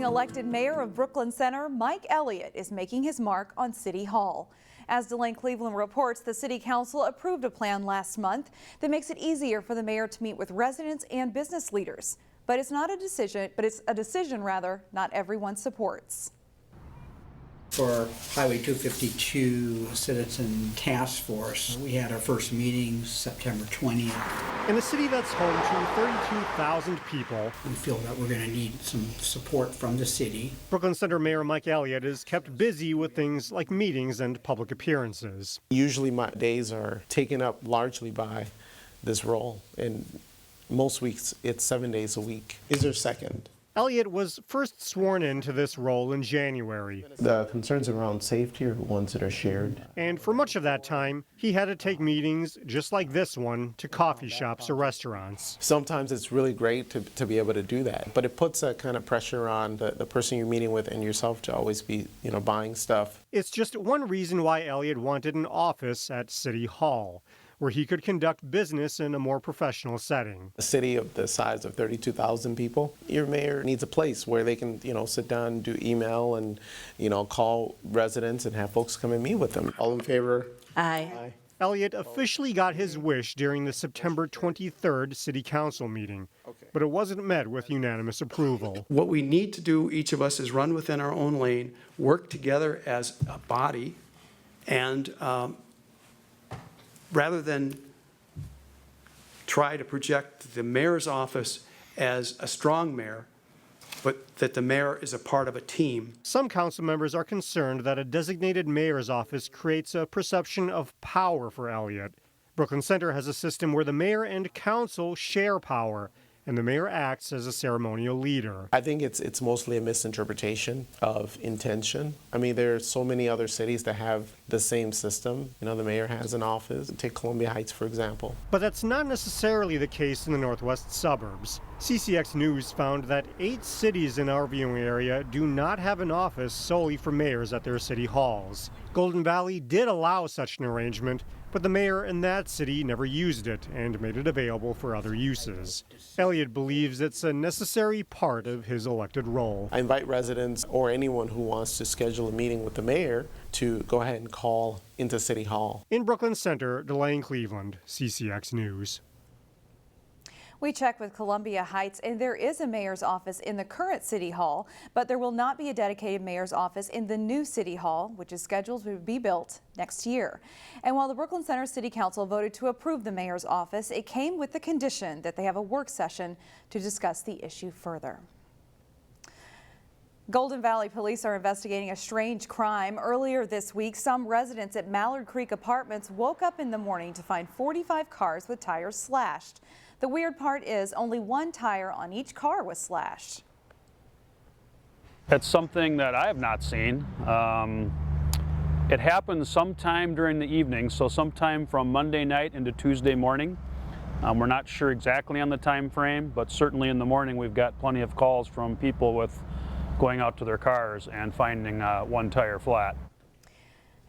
Being elected mayor of Brooklyn Center, Mike Elliott is making his mark on City Hall. As Delane Cleveland reports, the City Council approved a plan last month that makes it easier for the mayor to meet with residents and business leaders. But it's a decision not everyone supports. For Highway 252 Citizen Task Force, we had our first meeting September 20th. In a city that's home to 32,000 people, We feel that we're going to need some support from the city. Brooklyn Center Mayor Mike Elliott is kept busy with things like meetings and public appearances. Usually my days are taken up largely by this role, and most weeks it's 7 days a week. Is there a second? Elliott was first sworn into this role in January. The concerns around safety are ones that are shared. And for much of that time, he had to take meetings just like this one to coffee shops or restaurants. Sometimes it's really great to be able to do that, but it puts a kind of pressure on the person you're meeting with and yourself to always be, buying stuff. It's just one reason why Elliott wanted an office at City Hall, where he could conduct business in a more professional setting. A city of the size of 32,000 people, your mayor needs a place where they can, sit down, do email and, call residents and have folks come and meet with them. All in favor? Aye. Aye. Elliott officially got his wish during the September 23rd City Council meeting, but it wasn't met with unanimous approval. What we need to do, each of us, is run within our own lane, work together as a body, and rather than try to project the mayor's office as a strong mayor, but that the mayor is a part of a team. Some council members are concerned that a designated mayor's office creates a perception of power for Elliott. Brooklyn Center has a system where the mayor and council share power, and the mayor acts as a ceremonial leader. I think it's mostly a misinterpretation of intention. I mean, there are so many other cities that have the same system. The mayor has an office. Take Columbia Heights, for example. But that's not necessarily the case in the northwest suburbs. CCX News found that 8 cities in our viewing area do not have an office solely for mayors at their city halls. Golden Valley did allow such an arrangement, but the mayor in that city never used it and made it available for other uses. Elliott believes it's a necessary part of his elected role. I invite residents or anyone who wants to schedule a meeting with the mayor to go ahead and call into City Hall. In Brooklyn Center, Delane Cleveland, CCX News. We checked with Columbia Heights, and there is a mayor's office in the current City Hall, but there will not be a dedicated mayor's office in the new City Hall, which is scheduled to be built next year. And while the Brooklyn Center City Council voted to approve the mayor's office, it came with the condition that they have a work session to discuss the issue further. Golden Valley police are investigating a strange crime. Earlier this week, some residents at Mallard Creek Apartments woke up in the morning to find 45 cars with tires slashed. The weird part is only one tire on each car was slashed. It's something that I have not seen. It happened sometime during the evening, so sometime from Monday night into Tuesday morning. We're not sure exactly on the time frame, but certainly in the morning we've got plenty of calls from people with going out to their cars and finding one tire flat.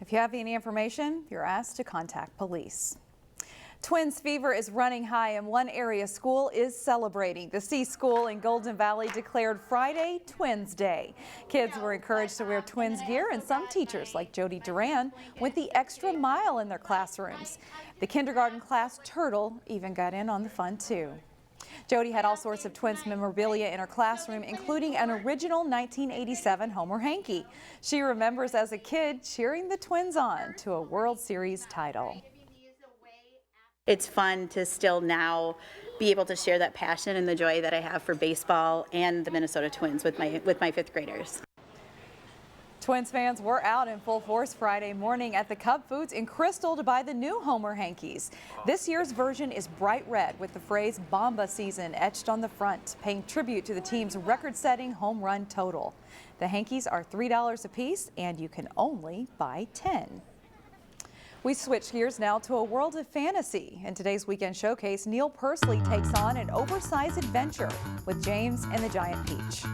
If you have any information, you're asked to contact police. Twins fever is running high, and one area school is celebrating. The C School in Golden Valley declared Friday Twins Day. Kids were encouraged to wear twins gear, and some teachers, like Jody Duran, went the extra mile in their classrooms. The kindergarten class Turtle even got in on the fun too. Jody had all sorts of Twins memorabilia in her classroom, including an original 1987 Homer hanky. She remembers as a kid cheering the Twins on to a World Series title. It's fun to still now be able to share that passion and the joy that I have for baseball and the Minnesota Twins with my fifth graders. Twins fans were out in full force Friday morning at the Cub Foods in Crystal to buy the new Homer hankies. This year's version is bright red with the phrase Bomba Season etched on the front, paying tribute to the team's record-setting home run total. The hankies are $3 a piece, and you can only buy 10. We switch gears now to a world of fantasy. In today's weekend showcase, Neil Persley takes on an oversized adventure with James and the Giant Peach. James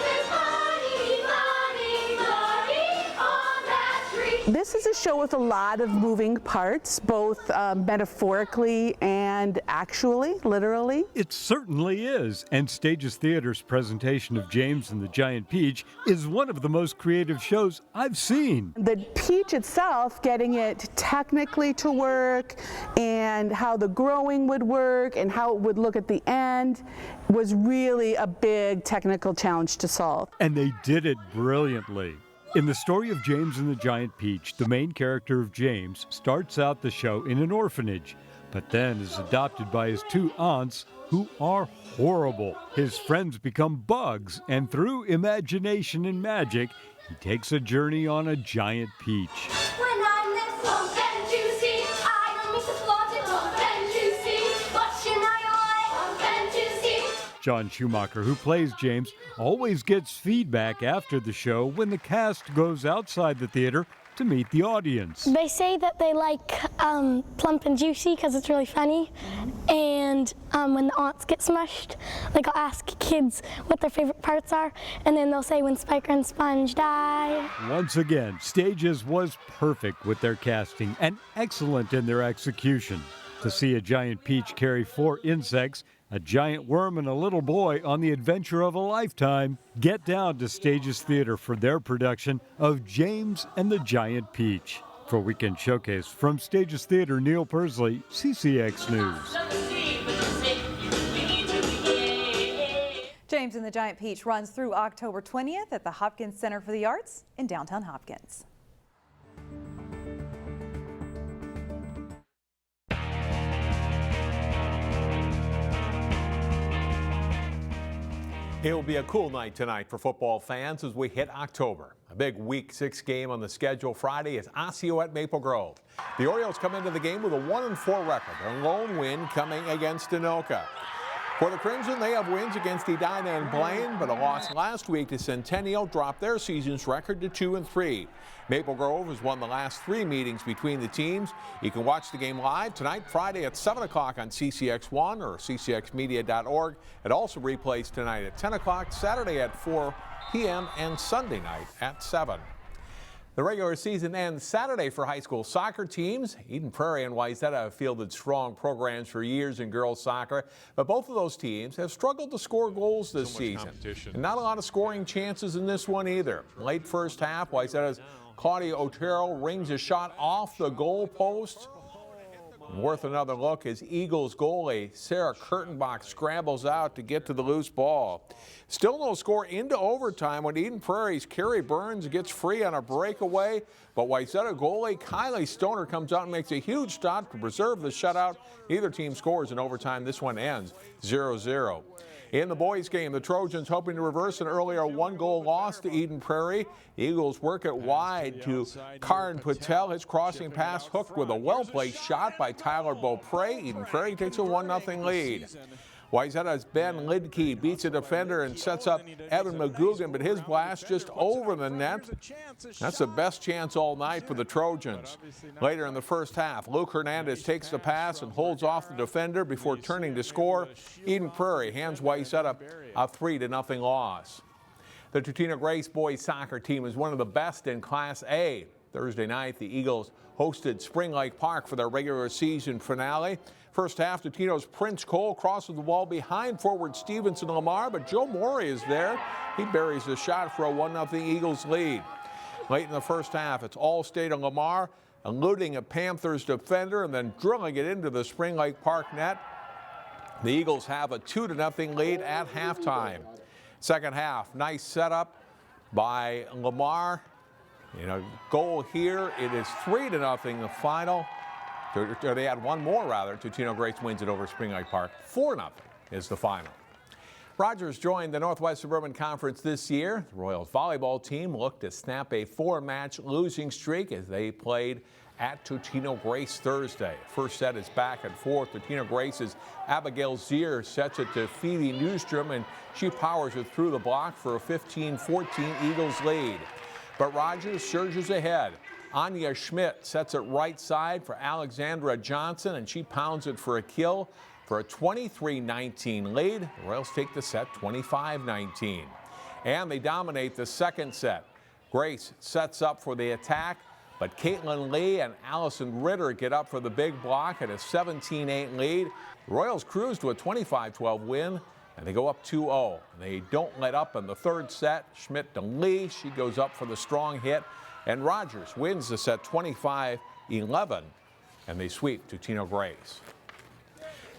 is funny, funny, funny on that tree. This is a show with a lot of moving parts, both metaphorically and actually, literally. It certainly is, and Stages Theater's presentation of James and the Giant Peach is one of the most creative shows I've seen. The peach itself, getting it technically to work, and how the growing would work, and how it would look at the end, was really a big technical challenge to solve. And they did it brilliantly. In the story of James and the Giant Peach, the main character of James starts out the show in an orphanage, but then is adopted by his two aunts, who are horrible. His friends become bugs, and through imagination and magic, he takes a journey on a giant peach. When I'm this plump and juicy, I don't mean to flaunt it, plump and juicy, but you know I plump and juicy. John Schumacher, who plays James, always gets feedback after the show when the cast goes outside the theater to meet the audience. They say that they like plump and juicy because it's really funny, and when the aunts get smushed, like I'll ask kids what their favorite parts are, and then they'll say when Spiker and Sponge die. Once again, Stages was perfect with their casting and excellent in their execution. To see a giant peach carry 4 insects, a giant worm, and a little boy on the adventure of a lifetime, get down to Stages Theater for their production of James and the Giant Peach. For Weekend Showcase from Stages Theater, Neil Persley, CCX News. James and the Giant Peach runs through October 20th at the Hopkins Center for the Arts in downtown Hopkins. It will be a cool night tonight for football fans as we hit October. A big Week 6 game on the schedule Friday is Osseo at Maple Grove. The Orioles come into the game with a 1-4 record, their lone win coming against Anoka. For the Crimson, they have wins against Edina and Blaine, but a loss last week to Centennial dropped their season's record to 2-3. Maple Grove has won the last 3 meetings between the teams. You can watch the game live tonight, Friday at 7 o'clock on CCX1 or ccxmedia.org. It also replays tonight at 10 o'clock, Saturday at 4 p.m. and Sunday night at 7. The regular season ends Saturday for high school soccer teams. Eden Prairie and Wayzata have fielded strong programs for years in girls soccer, but both of those teams have struggled to score goals this season. And not a lot of scoring chances in this one either. Late first half, Wayzata's Claudia Otero rings a shot off the goal post. Worth another look as Eagles goalie Sarah Kurtenbach scrambles out to get to the loose ball. Still no score into overtime when Eden Prairie's Carrie Burns gets free on a breakaway, but Wayzata goalie Kylie Stoner comes out and makes a huge stop to preserve the shutout. Neither team scores in overtime. This one ends 0-0. In the boys' game, the Trojans hoping to reverse an earlier 1-goal loss to Eden Prairie. The Eagles work it wide to Karan Patel. His crossing pass hooked with a well-placed shot by Tyler Beaupre. Eden Prairie takes a 1-0 lead. Wayzata's Ben Lidke beats a defender and sets up Evan McGugan, but his blast just over the net. That's the best chance all night for the Trojans. Later in the first half, Luke Hernandez takes the pass and holds off the defender before turning to score. Eden Prairie hands Wayzata a 3-0 loss. The Totino Grace boys soccer team is one of the best in Class A. Thursday night, the Eagles hosted Spring Lake Park for their regular season finale. First half, Totino's Prince Cole crosses the ball behind forward Stevenson Lamar, but Joe Morey is there. He buries the shot for a 1-0 Eagles lead. Late in the first half, it's Allstate and Lamar eluding a Panthers defender and then drilling it into the Spring Lake Park net. The Eagles have a 2-0 lead at halftime. Second half, nice setup by Lamar. Goal here. It is 3-0 the final. They had one more, rather. Totino Grace wins it over Spring Lake Park. 4-0 is the final. Rogers joined the Northwest Suburban Conference this year. The Royals volleyball team looked to snap a 4-match losing streak as they played at Totino Grace Thursday. First set is back and forth. Totino Grace's Abigail Zier sets it to Phoebe Newstrom, and she powers it through the block for a 15-14 Eagles lead. But Rogers surges ahead. Anya Schmidt sets it right side for Alexandra Johnson, and she pounds it for a kill for a 23-19 lead. The Royals take the set 25-19. And they dominate the second set. Grace sets up for the attack, but Caitlin Lee and Allison Ritter get up for the big block at a 17-8 lead. The Royals cruise to a 25-12 win, and they go up 2-0. They don't let up in the third set. Schmidt to Lee, she goes up for the strong hit, and Rogers wins the set 25-11, and they sweep Totino Grays.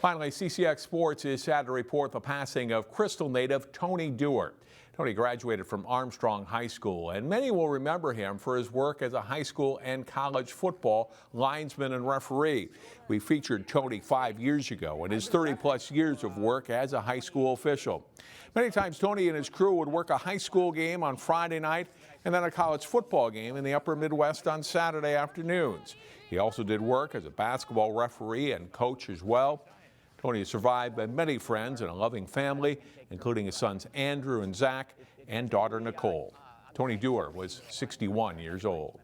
Finally, CCX Sports is sad to report the passing of Crystal native Tony Dooher. Tony graduated from Armstrong High School, and many will remember him for his work as a high school and college football linesman and referee. We featured Tony 5 years ago and his 30-plus years of work as a high school official. Many times, Tony and his crew would work a high school game on Friday night and then a college football game in the upper Midwest on Saturday afternoons. He also did work as a basketball referee and coach as well. Tony is survived by many friends and a loving family, including his sons Andrew and Zach and daughter Nicole. Tony Dooher was 61 years old.